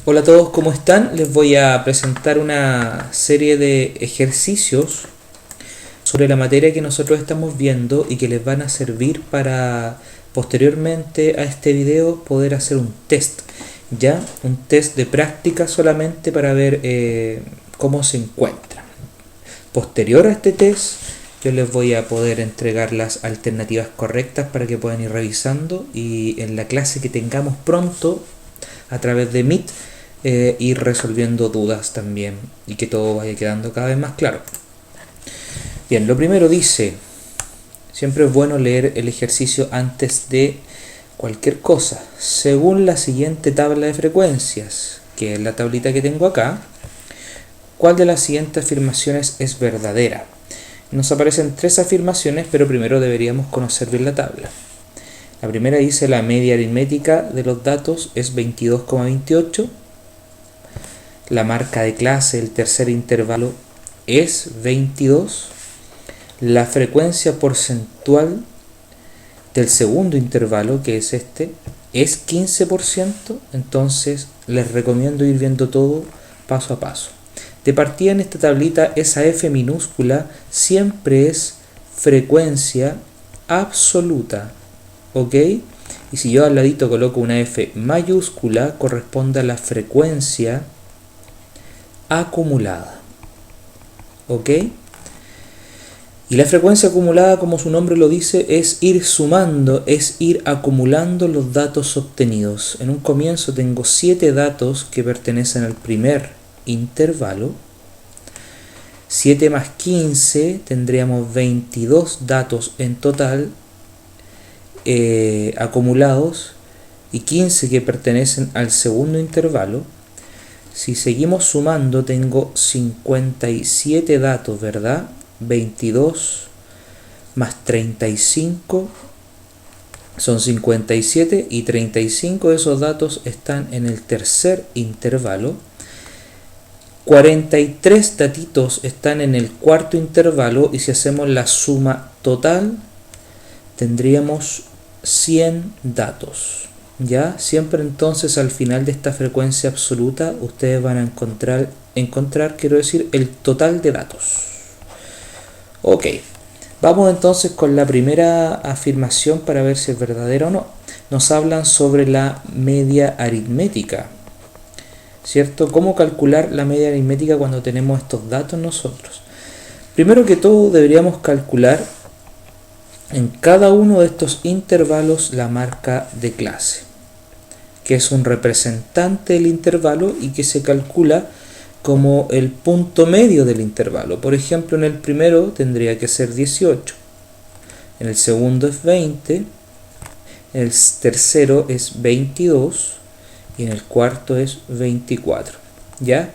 Hola a todos, ¿cómo están? Les voy a presentar una serie de ejercicios sobre la materia que nosotros estamos viendo y que les van a servir para posteriormente a este video poder hacer un test, ya un test de práctica solamente para ver cómo se encuentran. Posterior a este test, yo les voy a poder entregar las alternativas correctas para que puedan ir revisando, y en la clase que tengamos pronto a través de Meet ir resolviendo dudas también y que todo vaya quedando cada vez más claro. Bien, lo primero dice, siempre es bueno leer el ejercicio antes de cualquier cosa. Según la siguiente tabla de frecuencias, que es la tablita que tengo acá, ¿cuál de las siguientes afirmaciones es verdadera? Nos aparecen tres afirmaciones, pero primero deberíamos conocer bien la tabla. La primera dice: la media aritmética de los datos es 22,28. La marca de clase del tercer intervalo es 22. La frecuencia porcentual del segundo intervalo, que es este, es 15%. Entonces les recomiendo ir viendo todo paso a paso. De partida, en esta tablita, esa F minúscula siempre es frecuencia absoluta, ¿ok? Y si yo al ladito coloco una F mayúscula, corresponde a la frecuencia acumulada, ¿ok? Y la frecuencia acumulada, como su nombre lo dice, es ir sumando, es ir acumulando los datos obtenidos. En un comienzo tengo 7 datos que pertenecen al primer intervalo. 7 más 15 tendríamos 22 datos en total acumulados, y 15 que pertenecen al segundo intervalo. Si seguimos sumando, tengo 57 datos, ¿verdad? 22 más 35 son 57, y 35 de esos datos están en el tercer intervalo. 43 datitos están en el cuarto intervalo, y si hacemos la suma total tendríamos 100 datos. ¿Ya? Siempre entonces al final de esta frecuencia absoluta ustedes van a encontrar, quiero decir, el total de datos. Ok, vamos entonces con la primera afirmación para ver si es verdadera o no. Nos hablan sobre la media aritmética, ¿cierto? ¿Cómo calcular la media aritmética cuando tenemos estos datos nosotros? Primero que todo deberíamos calcular en cada uno de estos intervalos la marca de clase, que es un representante del intervalo y que se calcula como el punto medio del intervalo. Por ejemplo, en el primero tendría que ser 18, en el segundo es 20, en el tercero es 22 y en el cuarto es 24. ¿Ya?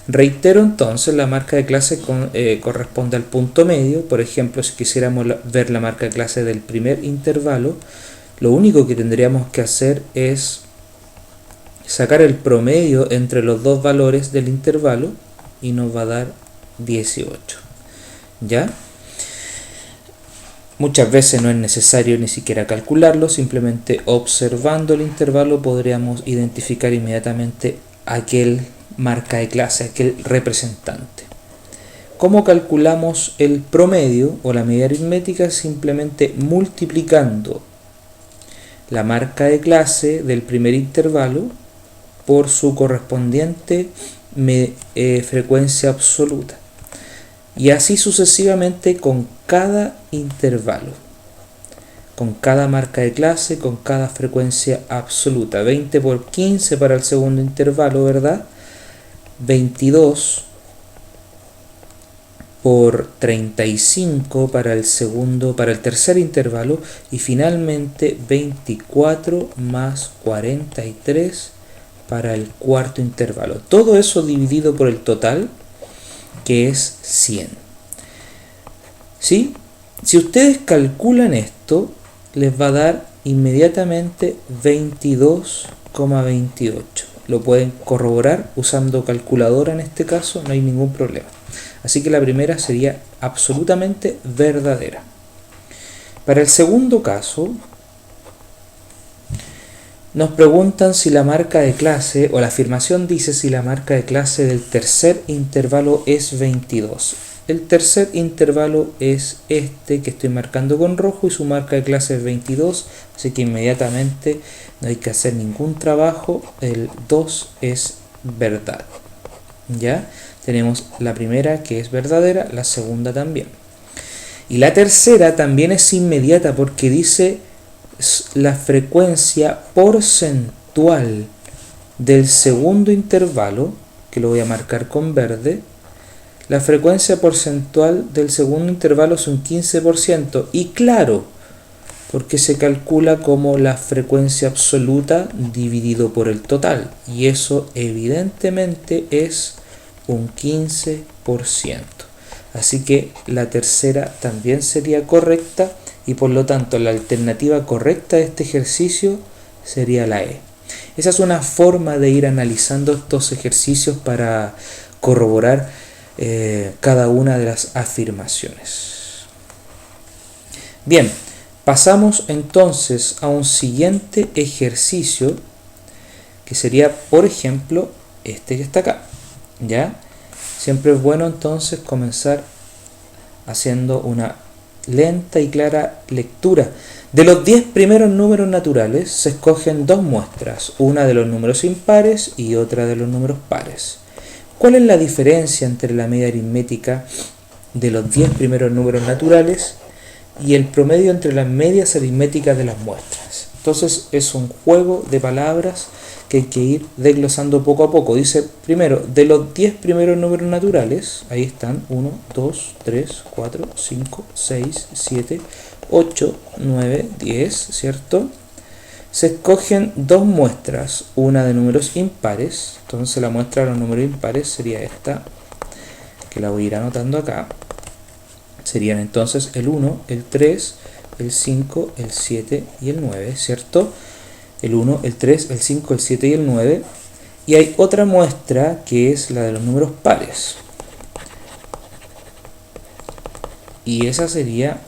Reitero entonces, la marca de clase corresponde al punto medio. Por ejemplo, si quisiéramos ver la marca de clase del primer intervalo, lo único que tendríamos que hacer es sacar el promedio entre los dos valores del intervalo y nos va a dar 18. ¿Ya? Muchas veces no es necesario ni siquiera calcularlo, simplemente observando el intervalo podríamos identificar inmediatamente aquel marca de clase, aquel representante. ¿Cómo calculamos el promedio o la media aritmética? Simplemente multiplicando la marca de clase del primer intervalo por su correspondiente frecuencia absoluta, y así sucesivamente con cada intervalo, con cada marca de clase, con cada frecuencia absoluta. 20 por 15 para el segundo intervalo, ¿verdad? 22 por 35 para el tercer intervalo, y finalmente 24 más 43 para el cuarto intervalo. Todo eso dividido por el total, que es 100. ¿Sí? Si ustedes calculan esto, les va a dar inmediatamente 22,28. Lo pueden corroborar usando calculadora en este caso, no hay ningún problema. Así que la primera sería absolutamente verdadera. Para el segundo caso, Nos preguntan si la marca de clase, o la afirmación dice si la marca de clase del tercer intervalo es 22. El tercer intervalo es este que estoy marcando con rojo y su marca de clase es 22, así que inmediatamente no hay que hacer ningún trabajo, el 2 es verdad. ¿Ya? Tenemos la primera que es verdadera, la segunda también. Y la tercera también es inmediata porque dice la frecuencia porcentual del segundo intervalo, que lo voy a marcar con verde. La frecuencia porcentual del segundo intervalo es un 15%, y claro, porque se calcula como la frecuencia absoluta dividido por el total, y eso evidentemente es un 15%. Así que la tercera también sería correcta, y por lo tanto la alternativa correcta de este ejercicio sería la E. Esa es una forma de ir analizando estos ejercicios para corroborar cada una de las afirmaciones. Bien, pasamos entonces a un siguiente ejercicio que sería, por ejemplo, este que está acá. ¿Ya? Siempre es bueno entonces comenzar haciendo una lenta y clara lectura. De los 10 primeros números naturales se escogen dos muestras, una de los números impares y otra de los números pares. ¿Cuál es la diferencia entre la media aritmética de los 10 primeros números naturales y el promedio entre las medias aritméticas de las muestras? Entonces es un juego de palabras que hay que ir desglosando poco a poco. Dice primero, de los 10 primeros números naturales, ahí están 1, 2, 3, 4, 5, 6, 7, 8, 9, 10, ¿cierto? Se escogen dos muestras, una de números impares, entonces la muestra de los números impares sería esta, que la voy a ir anotando acá. Serían entonces el 1, el 3, el 5, el 7 y el 9, ¿cierto? El 1, el 3, el 5, el 7 y el 9. Y hay otra muestra que es la de los números pares. Y esa sería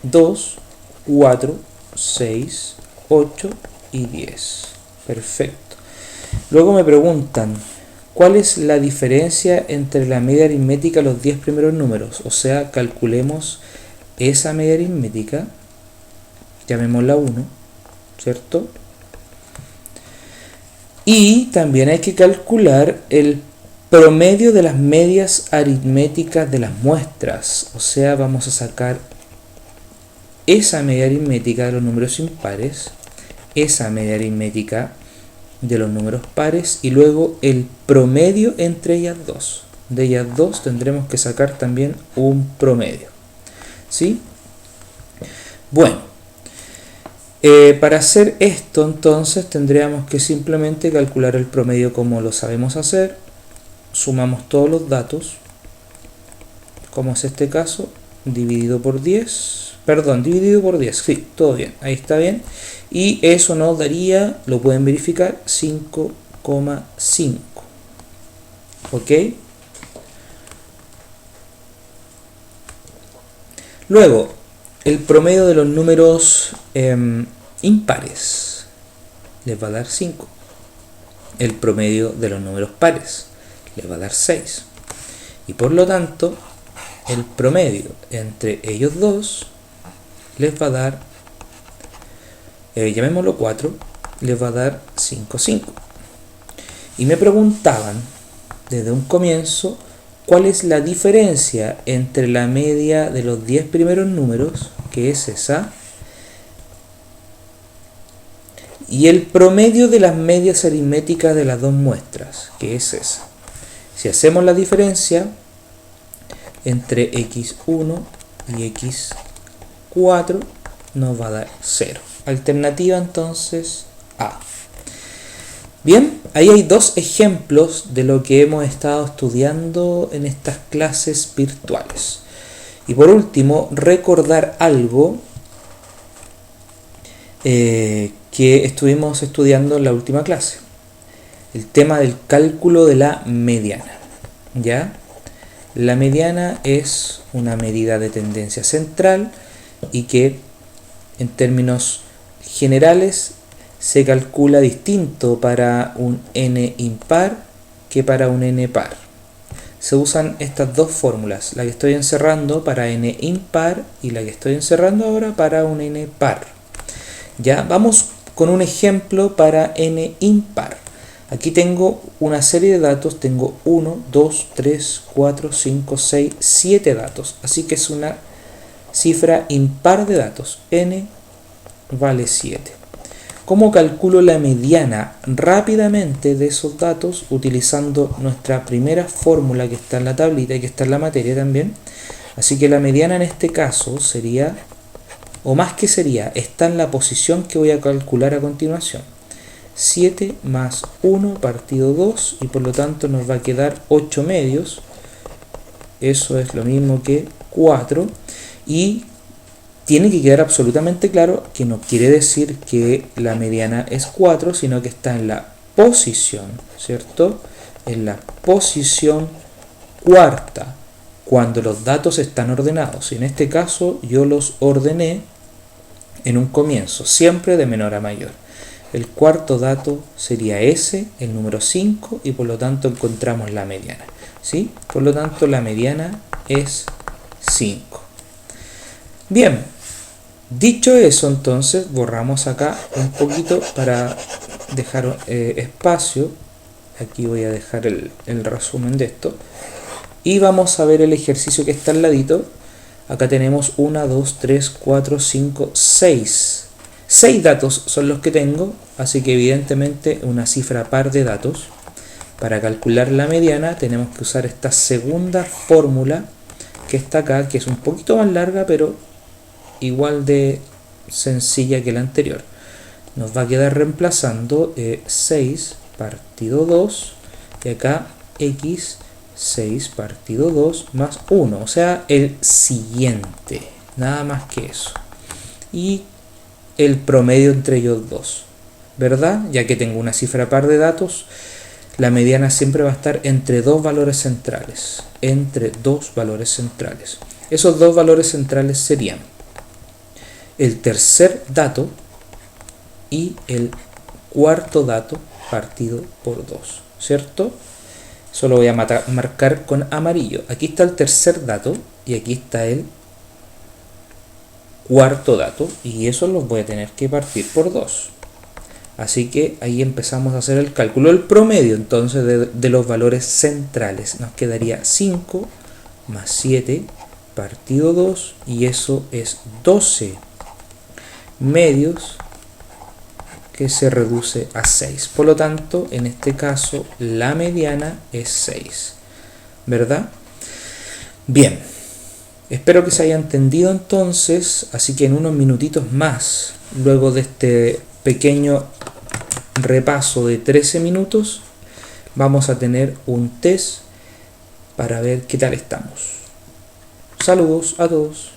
2, 4, 6, 8 y 10. Perfecto. Luego me preguntan, ¿cuál es la diferencia entre la media aritmética y los 10 primeros números? O sea, calculemos esa media aritmética, llamémosla 1, ¿cierto? Y también hay que calcular el promedio de las medias aritméticas de las muestras. O sea, vamos a sacar esa media aritmética de los números impares, esa media aritmética de los números pares y luego el promedio entre ellas dos. De ellas dos tendremos que sacar también un promedio. ¿Sí? Bueno, para hacer esto entonces tendríamos que simplemente calcular el promedio como lo sabemos hacer. Sumamos todos los datos, como es este caso, dividido por 10. Perdón, dividido por 10, sí, todo bien, ahí está bien. Y eso nos daría, lo pueden verificar, 5,5. ¿Ok? Luego, el promedio de los números impares les va a dar 5. El promedio de los números pares les va a dar 6. Y por lo tanto, el promedio entre ellos dos les va a dar, llamémoslo 4, les va a dar 5, 5. Y me preguntaban desde un comienzo cuál es la diferencia entre la media de los 10 primeros números, que es esa, y el promedio de las medias aritméticas de las dos muestras, que es esa. Si hacemos la diferencia entre x1 y x4 nos va a dar 0. Alternativa entonces A. Bien, ahí hay dos ejemplos de lo que hemos estado estudiando en estas clases virtuales. Y por último, recordar algo que estuvimos estudiando en la última clase. El tema del cálculo de la mediana. ¿Ya? La mediana es una medida de tendencia central y que en términos generales se calcula distinto para un n impar que para un n par. Se usan estas dos fórmulas, la que estoy encerrando para n impar y la que estoy encerrando ahora para un n par. Ya, vamos con un ejemplo para n impar. Aquí tengo una serie de datos, tengo 1, 2, 3, 4, 5, 6, 7 datos. Así que es una cifra impar de datos, n vale 7. ¿Cómo calculo la mediana rápidamente de esos datos? Utilizando nuestra primera fórmula que está en la tablita y que está en la materia también. Así que la mediana en este caso sería, o más que sería, está en la posición que voy a calcular a continuación. 7 más 1 partido 2 y por lo tanto nos va a quedar 8 medios. Eso es lo mismo que 4 y tiene que quedar absolutamente claro que no quiere decir que la mediana es 4, sino que está en la posición, ¿cierto? En la posición cuarta, cuando los datos están ordenados. Y en este caso yo los ordené en un comienzo, siempre de menor a mayor. El cuarto dato sería ese, el número 5, y por lo tanto encontramos la mediana, ¿sí? Por lo tanto la mediana es 5. Bien, dicho eso, entonces borramos acá un poquito para dejar espacio. Aquí voy a dejar el resumen de esto. Y vamos a ver el ejercicio que está al ladito. Acá tenemos 1, 2, 3, 4, 5, 6. 6 datos son los que tengo, así que evidentemente una cifra par de datos. Para calcular la mediana tenemos que usar esta segunda fórmula que está acá, que es un poquito más larga, pero igual de sencilla que la anterior. Nos va a quedar reemplazando 6 partido 2 y acá x 6 partido 2 más 1, o sea, el siguiente, nada más que eso. Y el promedio entre ellos dos, ¿verdad? Ya que tengo una cifra par de datos, la mediana siempre va a estar entre dos valores centrales, entre dos valores centrales. Esos dos valores centrales serían el tercer dato y el cuarto dato partido por 2, ¿cierto? Eso lo voy a marcar con amarillo. Aquí está el tercer dato y aquí está el cuarto dato y eso los voy a tener que partir por 2. Así que ahí empezamos a hacer el cálculo. El promedio entonces de los valores centrales nos quedaría 5 más 7 partido 2 y eso es 12 medios que se reduce a 6. Por lo tanto, en este caso, la mediana es 6. ¿Verdad? Bien. Espero que se haya entendido entonces, así que en unos minutitos más, luego de este pequeño repaso de 13 minutos, vamos a tener un test para ver qué tal estamos. Saludos a todos.